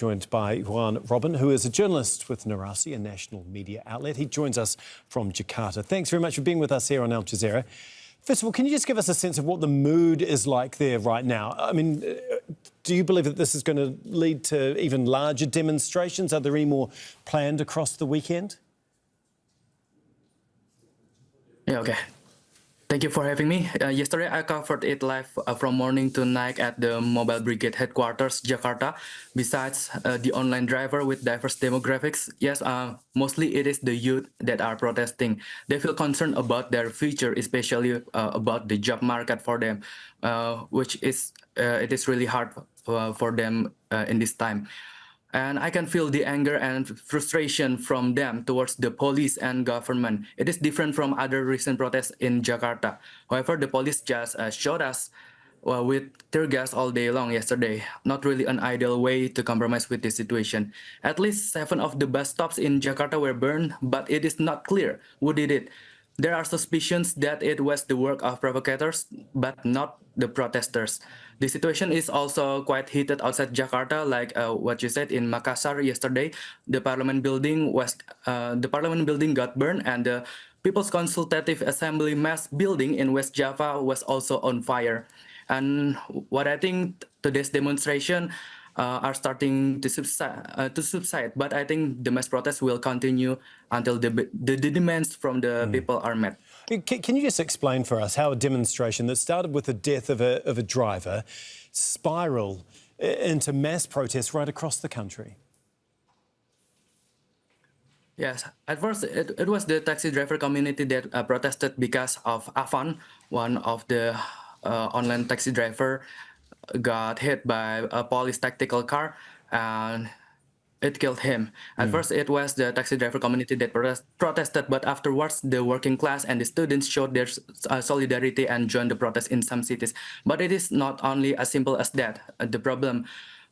Joined by Juan Robin, who is a journalist with Narasi, a national media outlet. He joins us from Jakarta. Thanks very much for being with us here on Al Jazeera. First of all, can you just give us a sense of what the mood is like there right now? I mean, do you believe that this is going to lead to even larger demonstrations? Are there any more planned across the weekend? Yeah, okay. Thank you for having me. Yesterday, I covered it live from morning to night at the Mobile Brigade headquarters, Jakarta. Besides the online driver with diverse demographics, yes, mostly it is the youth that are protesting. They feel concerned about their future, especially about the job market for them, which is it is really hard for them in this time. And I can feel the anger and frustration from them towards the police and government. It is different from other recent protests in Jakarta. However, the police just shot us with tear gas all day long yesterday. Not really an ideal way to compromise with the situation. At least 7 of the bus stops in Jakarta were burned, but it is not clear who did it. There are suspicions that it was the work of provocators, but not the protesters. The situation is also quite heated outside Jakarta, like what you said in Makassar yesterday. The parliament building got burned, and the People's Consultative Assembly mass building in West Java was also on fire. And what I think today's demonstration are starting to subside, but I think the mass protests will continue until the demands from the people are met. Can you just explain for us how a demonstration that started with the death of a driver spiraled into mass protests right across the country? Yes, at first it was the taxi driver community that protested because of Affan, one of the online taxi driver got hit by a police tactical car and it killed him. At first, it was the taxi driver community that protested, but afterwards, the working class and the students showed their solidarity and joined the protest in some cities. But it is not only as simple as that. The problem,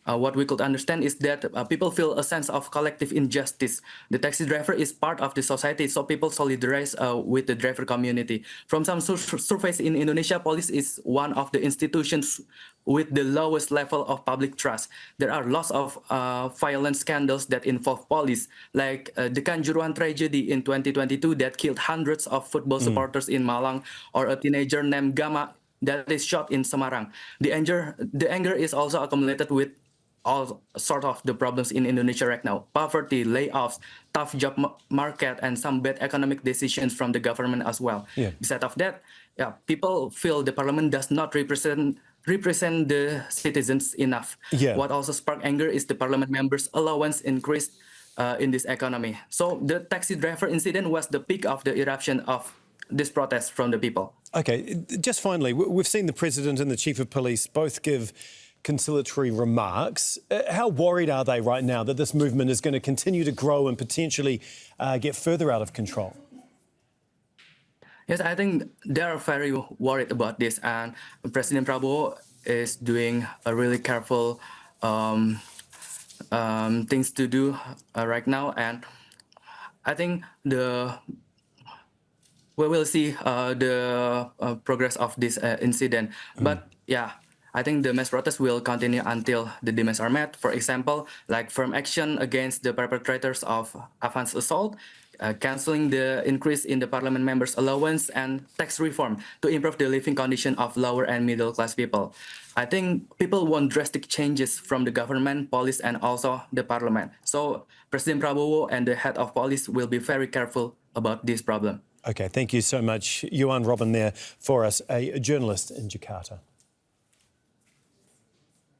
what we could understand is that people feel a sense of collective injustice. The taxi driver is part of the society, so people solidarize with the driver community. From some surveys in Indonesia, police is one of the institutions with the lowest level of public trust. There are lots of violent scandals that involve police, like the Kanjuruhan tragedy in 2022 that killed hundreds of football supporters in Malang, or a teenager named Gama that is shot in Semarang. The anger is also accumulated with all sort of the problems in Indonesia right now: poverty, layoffs, tough job market, and some bad economic decisions from the government as well. Yeah. Besides of that, people feel the parliament does not represent the citizens enough. Yeah. What also sparked anger is the parliament members' allowance increased in this economy. So the taxi driver incident was the peak of the eruption of this protest from the people. Okay, just finally, we've seen the President and the Chief of Police both give conciliatory remarks. How worried are they right now that this movement is going to continue to grow and potentially get further out of control? Yes, I think they are very worried about this, and President Prabowo is doing a really careful things to do right now, and I think we will see the progress of this incident. But yeah, I think the mass protest will continue until the demands are met. For example, like firm action against the perpetrators of Affan's assault, canceling the increase in the parliament members' allowance, and tax reform to improve the living condition of lower and middle class people. I think people want drastic changes from the government, police, and also the parliament. So President Prabowo and the head of police will be very careful about this problem. Okay, thank you so much, Juan Robin there for us, a journalist in Jakarta.